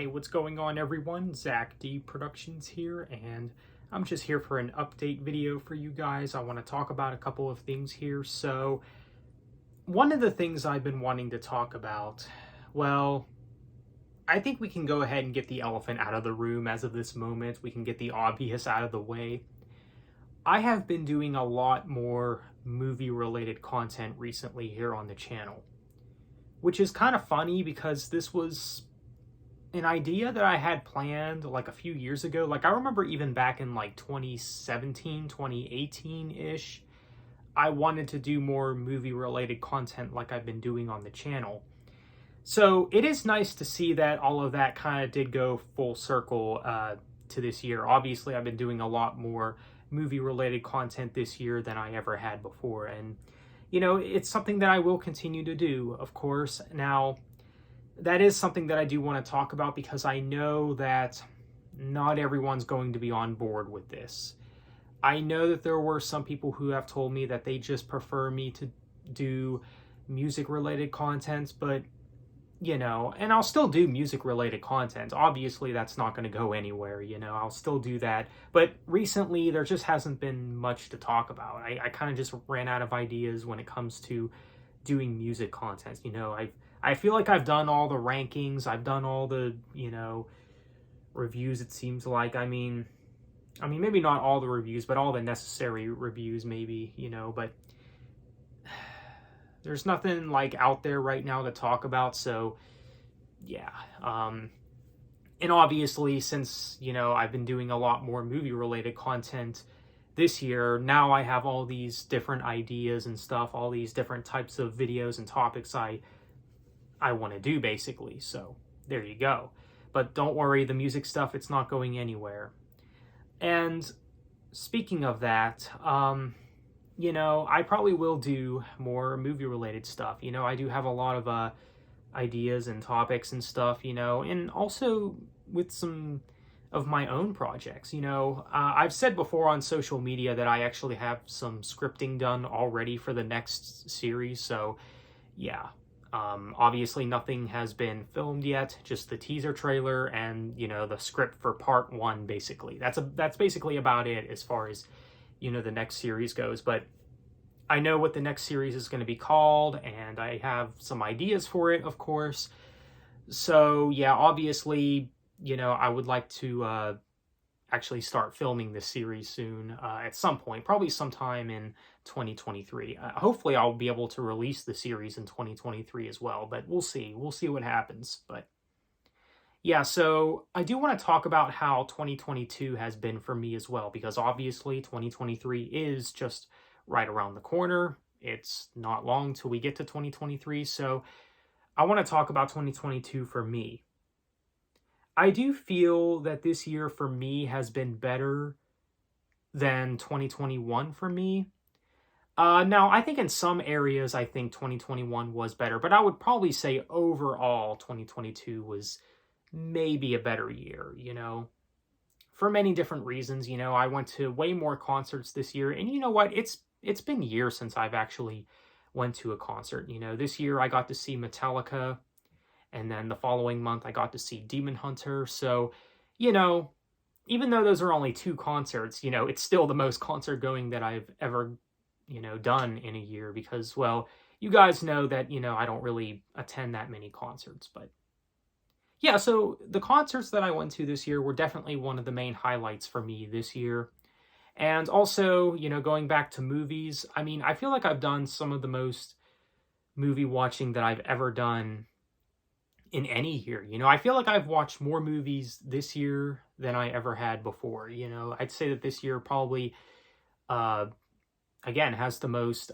Hey, what's going on, everyone? Zach D Productions here, and I'm just here for an update video for you guys. I want to talk about a couple of things here. So, one of the things I've been wanting to talk about, well, I think we can go ahead and get the elephant out of the room as of this moment. We can get the obvious out of the way. I have been doing a lot more movie-related content recently here on the channel, which is kind of funny because this was an idea that I had planned like a few years ago. Like, I remember even back in like 2017, 2018-ish, I wanted to do more movie-related content like I've been doing on the channel. So it is nice to see that all of that kind of did go full circle to this year. Obviously, I've been doing a lot more movie-related content this year than I ever had before. And, you know, it's something that I will continue to do, of course. Now, that is something that I do want to talk about because I know that not everyone's going to be on board with this. I know that there were some people who have told me that they just prefer me to do music-related content, but, you know, and I'll still do music-related content. Obviously, that's not going to go anywhere, you know, I'll still do that. But recently, there just hasn't been much to talk about. I kind of just ran out of ideas when it comes to doing music content. You know, I feel like I've done all the rankings, I've done all the, you know, reviews, it seems like. I mean, maybe not all the reviews, but all the necessary reviews, maybe, you know, but there's nothing, like, out there right now to talk about, so, yeah. And obviously, since, you know, I've been doing a lot more movie-related content this year, now I have all these different ideas and stuff, all these different types of videos and topics I want to do, basically. So there you go. But don't worry, the music stuff, it's not going anywhere. And speaking of that, you know, I probably will do more movie-related stuff. You know, I do have a lot of ideas and topics and stuff, you know, and also with some of my own projects. You know, I've said before on social media that I actually have some scripting done already for the next series, so yeah. Obviously nothing has been filmed yet, just the teaser trailer and, you know, the script for part 1, basically. That's basically about it as far as, you know, the next series goes. But I know what the next series is going to be called, and I have some ideas for it, of course. So, yeah, obviously, you know, I would like to actually start filming this series soon at some point, probably sometime in 2023. Hopefully I'll be able to release the series in 2023 as well, but we'll see. We'll see what happens. But yeah, so I do want to talk about how 2022 has been for me as well, because obviously 2023 is just right around the corner. It's not long till we get to 2023, so I want to talk about 2022 for me. I do feel that this year for me has been better than 2021 for me. Now, I think in some areas, I think 2021 was better, but I would probably say overall 2022 was maybe a better year, you know, for many different reasons. You know, I went to way more concerts this year, and you know what? It's been years since I've actually went to a concert. You know, this year I got to see Metallica, and then the following month I got to see Demon Hunter. So, you know, even though those are only 2 concerts, you know, it's still the most concert going that I've ever, you know, done in a year because, well, you guys know that, you know, I don't really attend that many concerts. But yeah, so the concerts that I went to this year were definitely one of the main highlights for me this year. And also, you know, going back to movies, I mean, I feel like I've done some of the most movie watching that I've ever done in any year. You know, I feel like I've watched more movies this year than I ever had before. You know, I'd say that this year probably, again, has the most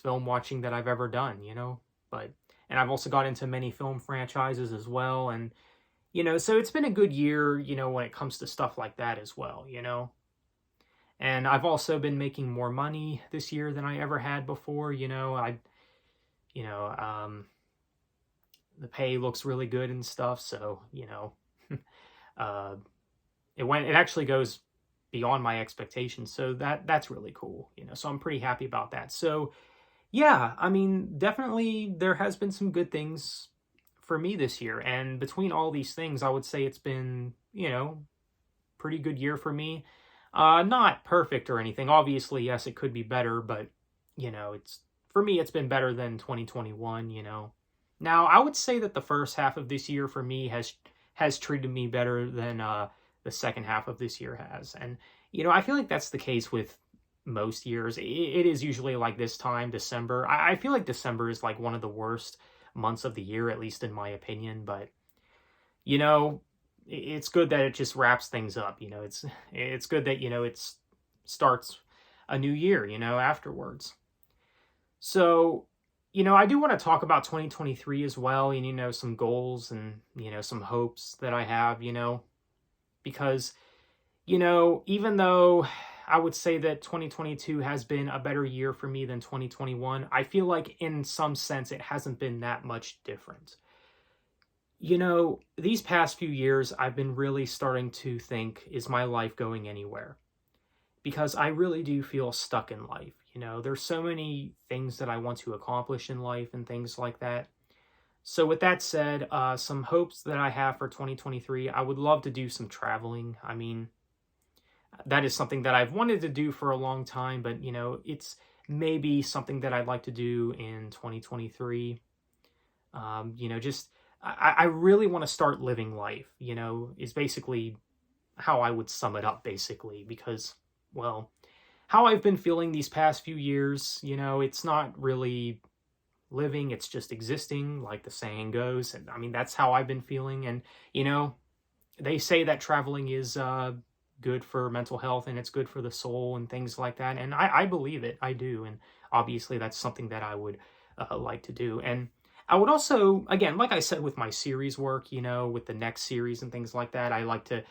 film watching that I've ever done, you know. And I've also got into many film franchises as well. And, you know, so it's been a good year, you know, when it comes to stuff like that as well, you know. And I've also been making more money this year than I ever had before, you know. The pay looks really good and stuff, so, you know, it actually goes beyond my expectations, so that's really cool, you know, so I'm pretty happy about that. So, yeah, I mean, definitely there has been some good things for me this year. And between all these things, I would say it's been, pretty good year for me. Not perfect or anything. Obviously, yes, it could be better, but it's for me it's been better than 2021. Now, I would say that the first half of this year for me has treated me better than the second half of this year has. And I feel like that's the case with most years. It is usually like this time, December. I feel like December is like one of the worst months of the year, at least in my opinion. But it's good that it just wraps things up. It's good that it starts a new year. Afterwards. So I do want to talk about 2023 as well, and some goals and some hopes that I have. Because even though I would say that 2022 has been a better year for me than 2021, I feel like in some sense it hasn't been that much different. These past few years, I've been really starting to think, is my life going anywhere? Because I really do feel stuck in life. There's so many things that I want to accomplish in life and things like that. So with that said, some hopes that I have for 2023, I would love to do some traveling. I mean, that is something that I've wanted to do for a long time, but it's maybe something that I'd like to do in 2023. I really want to start living life, is basically how I would sum it up, basically, because, well, how I've been feeling these past few years, it's not really living, it's just existing, like the saying goes. And I mean, that's how I've been feeling. And, they say that traveling is good for mental health and it's good for the soul and things like that. And I believe it. I do. And obviously that's something that I would like to do. And I would also, again, like I said, with my series work, with the next series and things like that, I like to,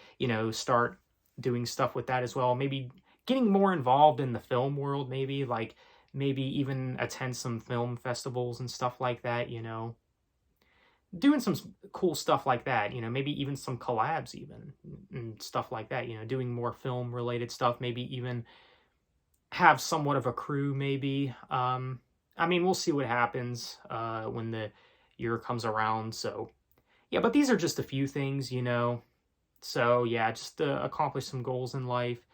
start doing stuff with that as well. Maybe getting more involved in the film world, maybe even attend some film festivals and stuff like that, doing some cool stuff like that, maybe even some collabs even and stuff like that, doing more film related stuff, maybe even have somewhat of a crew, maybe. I mean, we'll see what happens when the year comes around. So, yeah, but these are just a few things, So, yeah, just to accomplish some goals in life.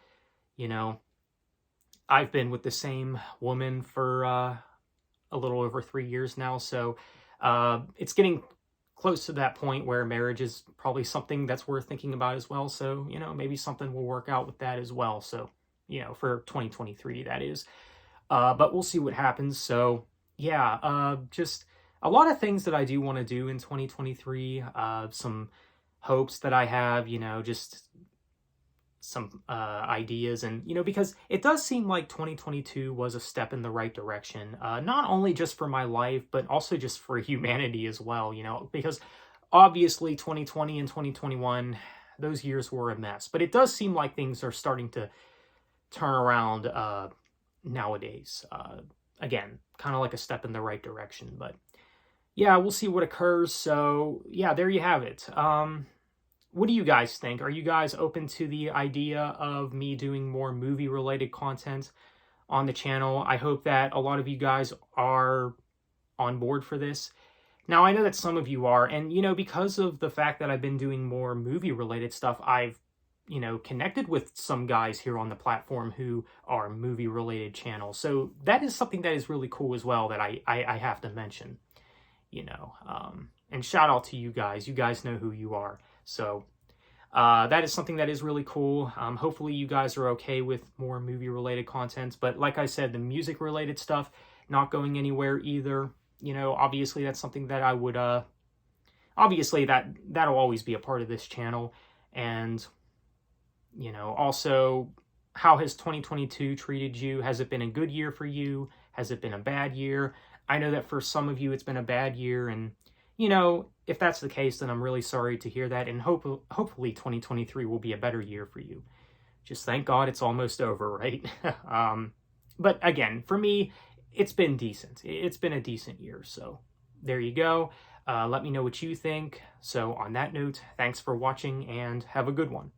I've been with the same woman for a little over 3 years now. So, it's getting close to that point where marriage is probably something that's worth thinking about as well. So, maybe something will work out with that as well. So, for 2023, that is. But we'll see what happens. So yeah, just a lot of things that I do want to do in 2023. Some hopes that I have, just some ideas, and because it does seem like 2022 was a step in the right direction, not only just for my life but also just for humanity as well. Because obviously 2020 and 2021, those years were a mess, but it does seem like things are starting to turn around nowadays. Again, kind of like a step in the right direction, but yeah, we'll see what occurs. So yeah, there you have it. What do you guys think? Are you guys open to the idea of me doing more movie related content on the channel? I hope that a lot of you guys are on board for this. Now, I know that some of you are, and because of the fact that I've been doing more movie related stuff, I've connected with some guys here on the platform who are movie related channels. So that is something that is really cool as well that I have to mention, and shout out to you guys. You guys know who you are. So that is something that is really cool. Hopefully you guys are okay with more movie related content, but like I said, the music related stuff, not going anywhere either. Obviously that's something that I would, obviously that'll always be a part of this channel. And also, how has 2022 treated you? Has it been a good year for you? Has it been a bad year? I know that for some of you, it's been a bad year. And, if that's the case, then I'm really sorry to hear that. And hopefully 2023 will be a better year for you. Just thank God it's almost over, right? But again, for me, it's been decent. It's been a decent year. So there you go. Let me know what you think. So on that note, thanks for watching and have a good one.